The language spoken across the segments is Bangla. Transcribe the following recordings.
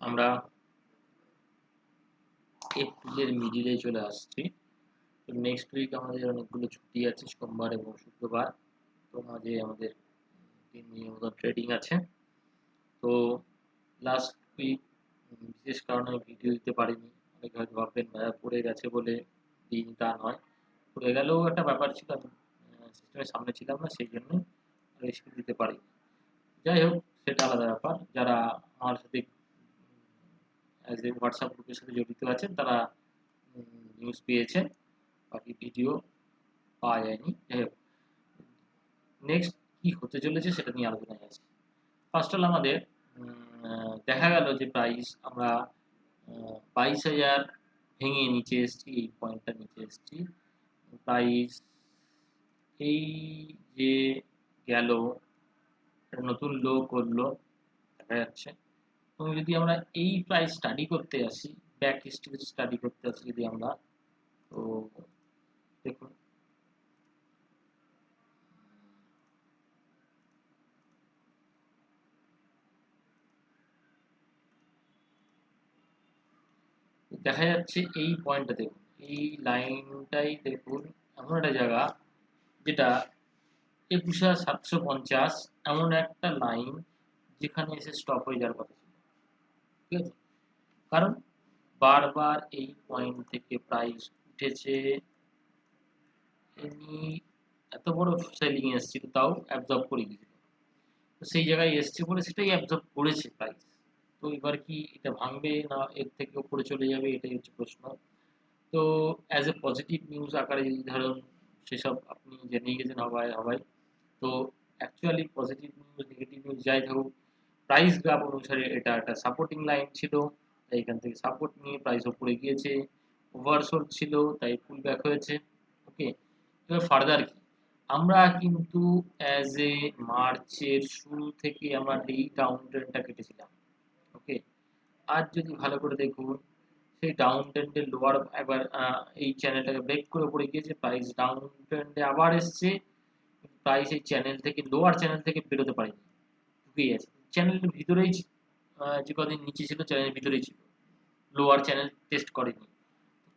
আমরা এপ্রিলের মিডিলে চলে আসছি। তো নেক্সট উইক আমাদের অনেকগুলো ছুটি আছে, সোমবার এবং শুক্রবার। তো মাঝে আমাদের 3 দিনের মতো ট্রেডিং আছে। তো লাস্ট উইক বিশেষ কারণে ভিডিও দিতে পারিনি। অনেকে হয়তো ভাববেন ভাইয়া পড়ে গেছে বলে দিইনি, তা নয়। পড়ে গেলেও একটা ব্যাপার ছিল, আমি সিস্টেমের সামনে ছিলাম না, সেই জন্যই রিস্ক দিতে পারিনি। যাই হোক, সেটা আলাদা ব্যাপার। যারা আমার সাথে অ্যাজ এ হোয়াটসঅ্যাপ গ্রুপের সাথে জড়িত আছেন তারা নিউজ পেয়েছেন, বাকি ভিডিও পাওয়া যায়নি। যাই হোক, নেক্সট কি হতে চলেছে সেটা নিয়ে আলোচনায় আছে। ফার্স্ট হল আমাদের দেখা গেল যে প্রাইস আমরা 22,000 ভেঙে নিচে এসেছি, এই পয়েন্টটা নিচে এসেছি। প্রাইস এই যে গেল নতুন লো করলো দেখা যাচ্ছে। এবং যদি আমরা এই প্রাইস স্টাডি করতে আসি, ব্যাক হিস্ট্রি স্টাডি করতে আসি যদি আমরা, তো দেখুন দেখা যাচ্ছে এই পয়েন্টটা দেখুন, এই লাইনটাই দেখুন, এমন একটা জায়গা যেটা 21,750 এমন একটা লাইন যেখানে এসে স্টপ হয়ে যাওয়ার কথা ছিল। ঠিক আছে, কারণ বারবার এই পয়েন্ট থেকে প্রাইস উঠেছে, এমনি এত বড় সেলিং এসেছিল তাও অ্যাবজর্ব করে গেছিল। তো সেই জায়গায় এসছে বলে সেটাই অ্যাবজর্ব করেছে প্রাইস। তো এবার কি এটা ভাঙবে না এর থেকে উপরে চলে যাবে, এটাই হচ্ছে প্রশ্ন। তো অ্যাজ এ পজিটিভ নিউজ আকারে যদি ধরুন সেসব আপনি জেনেই গেছেন হবাই হবাই। তো actually positive news negative news যাই থাকুক, প্রাইস গ্রাফ অনুসারে এটা একটা সাপোর্টিং লাইন ছিল, তাই এখান থেকে সাপোর্ট নিয়ে প্রাইস উপরে গিয়েছে। ওভারসোল্ড ছিল তাই পুল ব্যাক হয়েছে। ওকে, এবার ফার্দার কি, আমরা কিন্তু অ্যাজ এ মার্চের শুরু থেকে আমরা এই ডাউন ট্রেন্ডটা কেটেছিলাম। ওকে, আজ যদি ভালো করে দেখুন, সেই ডাউন ট্রেন্ডের লোয়ার একবার এই চ্যানেলটাকে ব্রেক করে পড়ে গিয়েছে, প্রাইস ডাউন ট্রেন্ডে আবার এসছে। প্রাইস এই চ্যানেল থেকে, লোয়ার চ্যানেল থেকে বেরোতে পারেনি, ঢুকেই আছে চ্যানেলের ভিতরেই। যে কদিন নিচে ছিল চ্যানেলের ভিতরেই ছিল, লোয়ার চ্যানেল টেস্ট করেনি।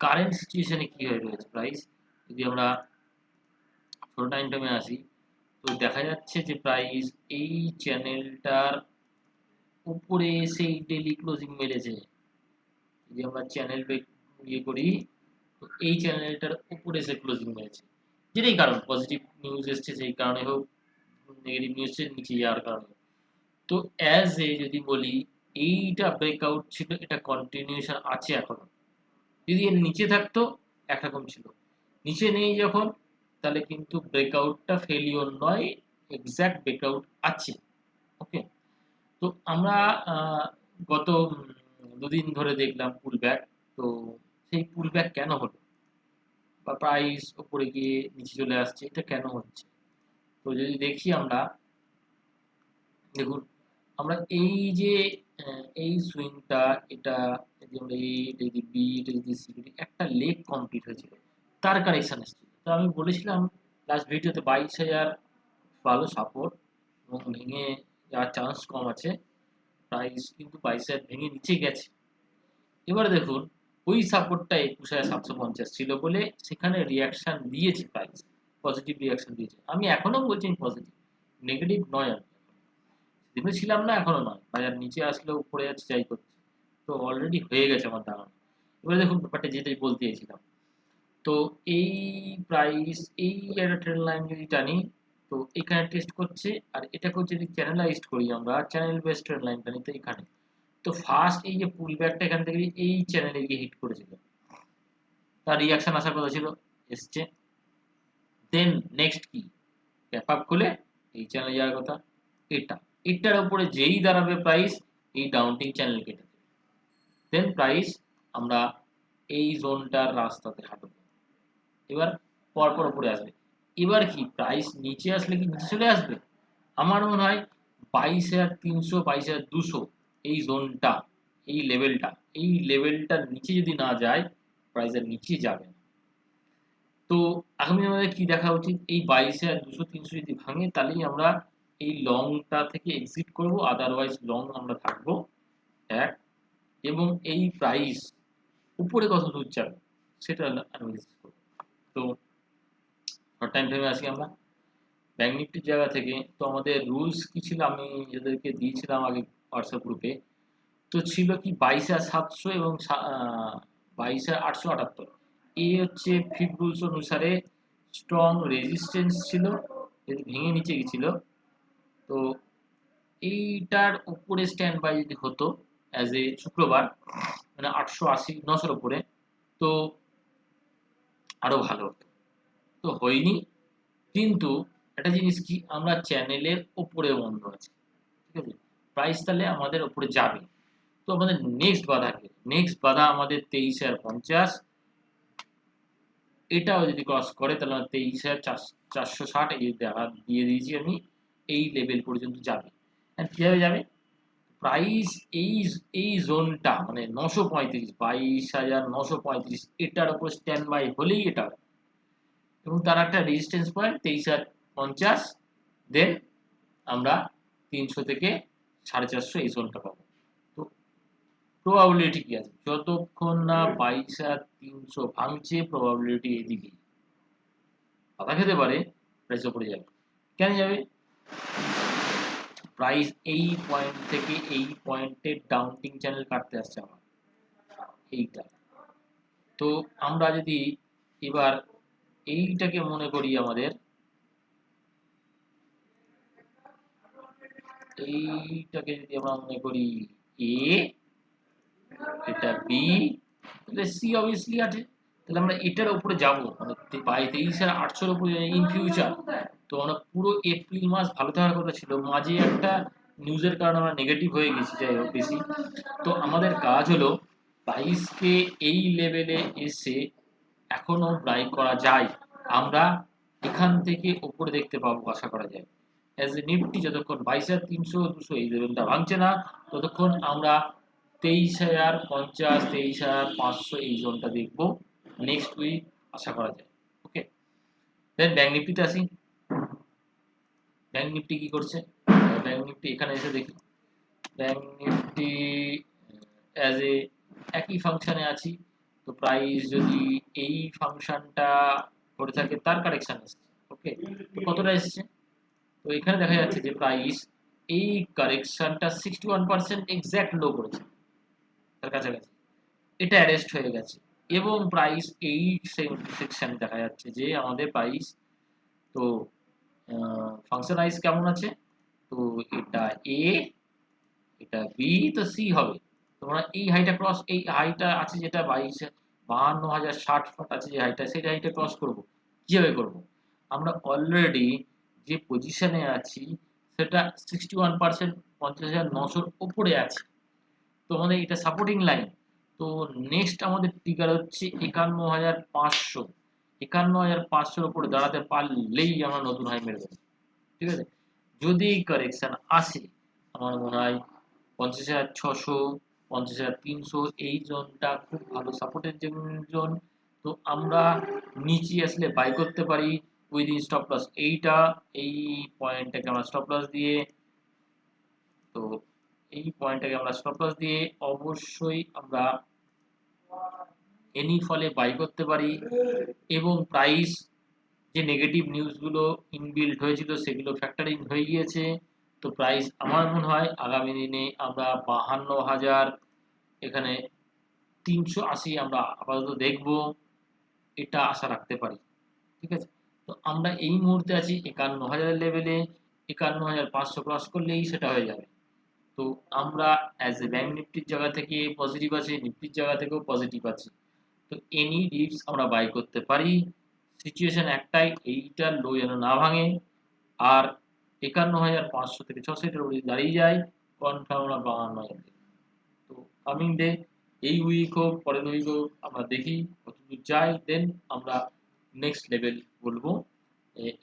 কারেন্ট সিচুয়েশনে কি হয়ে রয়েছে প্রাইস, যদি আমরা ছোট টাইম ফ্রেমে আসি, তো দেখা যাচ্ছে যে প্রাইস এই চ্যানেলটার উপরে এসে ডেলি ক্লোজিং মেরেছে। যদি আমরা চ্যানেল ব্রেক ইয়ে করি, তো এই চ্যানেলটার উপরে এসে ক্লোজিং মেরেছে। যেটাই কারণ, পজিটিভ নিউজ এসছে সেই কারণে হোক, নেগেটিভ নিউজ নিচে যাওয়ার কারণে। তো অ্যাজ এ যদি বলি, এইটা ব্রেকআউট ছিল, এটা কন্টিনিউশন আছে এখনো। যদি এর নিচে থাকতো একরকম ছিল, নিচে নেই যখন, তাহলে কিন্তু ব্রেকআউটটা ফেলিওর নয়, এক্স্যাক্ট ব্রেকআউট আছে। ওকে, তো আমরা গত দুদিন ধরে দেখলাম পুল ব্যাক। তো সেই পুল ব্যাক কেন হলো, বা প্রাইস উপরে গিয়ে নিচে চলে আসছে, এটা কেন হচ্ছে? তো যদি দেখি আমরা, দেখুন আমরা এই যে এই সুইংটা, এটা যদি আমরা এটা যদি বি, এটা যদি সি, একটা লেগ কমপ্লিট হয়েছিল, তার কারেকশন এসেছিল। তো আমি বলেছিলাম লাস্ট ভিডিওতে 22,000 ভালো সাপোর্ট এবং ভেঙে যাওয়ার চান্স কম আছে। প্রাইস কিন্তু 22,000 ভেঙে নিচে গেছে। এবার দেখুন, ওই সাপোর্টটা 21,750 ছিল বলে সেখানে রিয়াকশন দিয়েছে প্রাইস, পজিটিভ রিয়াকশন দিয়েছে। আমি এখনো বলছি পজিটিভ, নেগেটিভ নয়। আমি সেদিনও ছিলাম না, এখনো নয়। বাজার নিচে আসলেও উপরে যাচ্ছে, যাই করছে, তো অলরেডি হয়ে গেছে আমার ধারণা। এবার দেখুন ব্যাপারটা যেটাই বলতে চাইছিলাম, তো এই প্রাইস এই একটা ট্রেন্ড লাইন যদি টানি, তো এখানে টেস্ট করছে, আর এটাকেও যদি চ্যানেলাইজড করি, আমরা চ্যানেল বেসড ট্রেন্ড লাইন টানি, তো এখানে তো ফার্স্ট এই যে পুল ব্যাকটা এখান থেকে এই চ্যানেলে গিয়ে হিট করেছিল, তার রিয়াকশন আসার কথা ছিল, এসছে। দেন নেক্সট কি, গ্যাপ আপ খুলে এই চ্যানেলে যাওয়ার কথা, এটা এটার উপরে যেই দাঁড়াবে প্রাইস, এই ডাউনটিং চ্যানেল কেটে দেবে। দেন প্রাইস আমরা এই জোনটার রাস্তাতে হাঁটবো। এবার পরপর উপরে আসবে। এবার কি প্রাইস নিচে আসলে কি নিচে চলে আসবে? আমার মনে হয় 22,300 22,200 এই জোনটা, এই লেভেলটা, এই লেভেলটার নিচে যদি না যায়, প্রাইসের নিচে যাবে না। তো আগামী আমাদের কি দেখা উচিত, এই 22,200 300 যদি ভাঙে, তাহলেই আমরা এই লংটা থেকে এক্সিট করব, আদারওয়াইজ লং আমরা থাকবো। এবং এই প্রাইস উপরে কত দূর যাবে সেটা অ্যানালিসিস করব। তো শর্ট টাইম ফ্রেমে আসি আমরা ব্যাংক নিফটির জায়গা থেকে। তো আমাদের রুলস কি ছিল আমি যাদেরকে দিয়েছিলাম আগে হোয়াটসঅ্যাপ গ্রুপে, তো ছিল কি 22,700 এবং 22,878। এই হচ্ছে ফিফ রুলস অনুসারে স্ট্রং রেজিস্ট্যান্স ছিল, যদি ভেঙে নিচে গেছিল, তো এইটার উপরে স্ট্যান্ড বাই যদি হতো অ্যাজ এ শুক্রবার, মানে 880 900 উপরে, তো আরো ভালো হতো। তো হয়নি, কিন্তু একটা জিনিস কি, আমরা চ্যানেলের উপরে বন্ধ আছে, ঠিক আছে, প্রাইস তাহলে আমাদের উপরে যাবে। তো আমাদের নেক্সট বাধা আমাদের 23,050, এটাও যদি ক্রস করে তাহলে 23,460, এই দেখা দিয়ে দিয়েছি আমি, এই লেভেল পর্যন্ত যাবে। কিভাবে যাবে, প্রাইস এই এই জোনটা মানে 935, 22,935, এটার উপর স্ট্যান্ড বাই হলেই এটা, এবং তার একটা রেজিস্ট্যান্স পয়েন্ট 23,050, দেন আমরা 300 থেকে 450 এই জোনটা পাবো। তো প্রবাবিলিটি কি আছে, যতক্ষণ না 22,300 ভাঙছে প্রবাবিলিটি এদিকে বাধা খেতে পারে, প্রাইস উপরে যাবে। কেন যাবে, প্রাইস এই পয়েন্ট থেকে এই পয়েন্টের ডাউনটিং চ্যানেল কাটতে আসছে আমার এইটা। তো আমরা যদি এবার এইটাকে মনে করি আমাদের, এইটাকে যদি আমরা মনে করি এ, এটা বি, তাহলে সি অবভিয়াসলি আছে, তাহলে আমরা এটার উপরে যাব, মানে 23,800 উপরে ইন ফিউচার। তো আমরা পুরো এপ্রিল মাস ভালো থাকার কথা ছিল, মাঝে একটা নিউজের কারণে আমরা নেগেটিভ হয়ে গেছি, যাই হোক বেশি। তো আমাদের কাজ হলো প্রাইসকে এই লেভেলে এসে এখনো বাই করা যায়, আমরা এখান থেকে উপরে দেখতে পাবো আশা করা যায়। অ্যাজ এ নিফটি যতক্ষণ 22,300 200 এই লেভেলটা ভাঙছে না, ততক্ষণ আমরা 23,050 23,500 এই জোনটা দেখবো নেক্সট উইক আশা করা যায়। ওকে, দেন ব্যাংক নিফটিতে আসি। ব্যাংক নিফটি কি করছে, ব্যাংক নিফটি এখানে এসে দেখি, ব্যাংক নিফটি অ্যাজ এ একই ফাংশনে আছি। তো প্রাইস যদি এই ফাংশনটা করে থাকে তার কারেকশন আসছে, ওকে, তো কতটা এসছে, তো এখানে দেখা যাচ্ছে যে প্রাইস এই কারেকশনটা 61% এক্স্যাক্ট লো করেছে, তার কাছাকাছি এটা অ্যারেস্ট হয়ে গেছে, এবং প্রাইস এই সেকশনে দেখা যাচ্ছে যে আমাদের প্রাইস, তো ফাংশন আইজ কেমন আছে, তো এটা এ, এটা বি, তো সি হবে। তোমরা এই হাইটা ক্রস, এই হাইটা আছে যেটা 52,060 ফুট আছে যে হাইটা, সেই হাইটা ক্রস করব, কিভাবে করব, আমরা অলরেডি যে পজিশনে আছি সেটা 61%, 50,900 উপরে আছে, তো আমাদের এটা সাপোর্টিং লাইন। তো নেক্সট আমাদের ট্রিগার হচ্ছে 51,500, 51,500 উপরে দাঁড়াতে পারলেই আমরা নতুন হাই মেরে দেবো, ঠিক আছে। যদি কারেকশন আসে, আমার মনে হয় 50,600, 50,300 এই জোনটা খুব ভালো সাপোর্টের জোন। তো আমরা নিচে আসলে বাই করতে পারি উইদিন স্টপ লস এইটা, এই পয়েন্টটাকে আমরা স্টপ লস দিয়ে, তো এই পয়েন্টটাকে আমরা স্টপ লস দিয়ে অবশ্যই আমরা এনি ফলে বাই করতে পারি, এবং প্রাইস যে নেগেটিভ নিউজগুলো ইনবিল্ড হয়েছিল সেগুলো ফ্যাক্টরিং হয়ে গিয়েছে। তো প্রাইস আমার মনে হয় আগামী দিনে আমরা 52,000, এখানে 380 আমরা আপাতত দেখব, এটা আশা রাখতে পারি, ঠিক আছে। তো আমরা এই মুহূর্তে আছি 51,000 লেভেলে, 51,500 ক্রস করলেই সেটা হয়ে যাবে। তো আমরা অ্যাজ এ ব্যাংক নিফটির জায়গা থেকে পজিটিভ আছি, নিফটির জায়গা থেকেও পজিটিভ আছি। তো এনি ডিপস আমরা বাই করতে পারি, সিচুয়েশন একটাই, এইটার লো যেন না ভাঙে, আর 51,500 থেকে 600 এর উপরে দাঁড়িয়ে যায়, কনফার্ম আমরা 52,000। তো কামিং ডে, এই উইক হোক পরের উইক হোক, আমরা দেখি কতদূর যাই, দেন আমরা নেক্সট লেভেল বলবো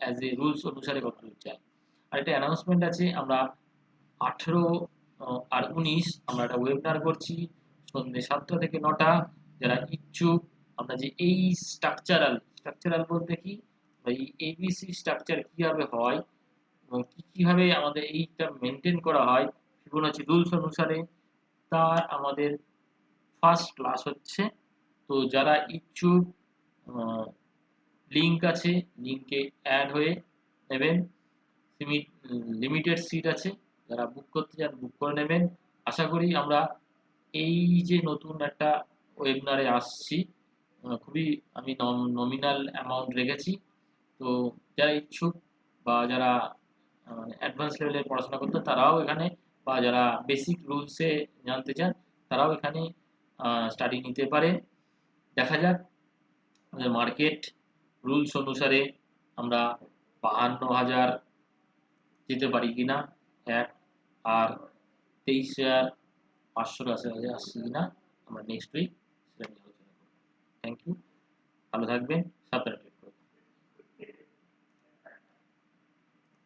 অ্যাজ এ রুলস অনুসারে কতদূর যায়। আর একটা অ্যানাউন্সমেন্ট আছে, আমরা 18 আর 19 আমরা একটা ওয়েবিনার করছি সন্ধ্যে 7টা থেকে 9টা। যারা ইচ্ছুক, আমরা যে এই স্ট্রাকচারাল বলতে কি, এই এবিসি স্ট্রাকচার কিভাবে হয় এবং কিভাবে আমাদের এইটা মেনটেন করা হয় ফিবোনাচি রুলস অনুসারে, তার আমাদের ফার্স্ট ক্লাস হচ্ছে। তো যারা ইচ্ছুক লিংক আছে, লিংকে অ্যাড হয়ে নেবেন। লিমিটেড সিট আছে, যারা বুক করতে চান বুক করে নেবেন। আশা করি আমরা এই যে নতুন একটা ওয়েবিনারে আসছি, খুবই আমি নমিনাল অ্যামাউন্ট রেখেছি। তো যারা ইচ্ছুক বা যারা অ্যাডভান্স লেভেলে পড়াশোনা করতে তারাও এখানে, বা যারা বেসিক রুলসে জানতে চান তারাও এখানে স্টাডি নিতে পারে। দেখা যাক আমাদের মার্কেট রুলস অনুসারে আমরা 52,000 যেতে পারি কিনা এক, আর 23,500 কাছাকাছি আসছে কিনা আমরা নেক্সট উইক সেটা নিয়ে আলোচনা করব। থ্যাংক ইউ, ভালো থাকবেন, সাবধানে।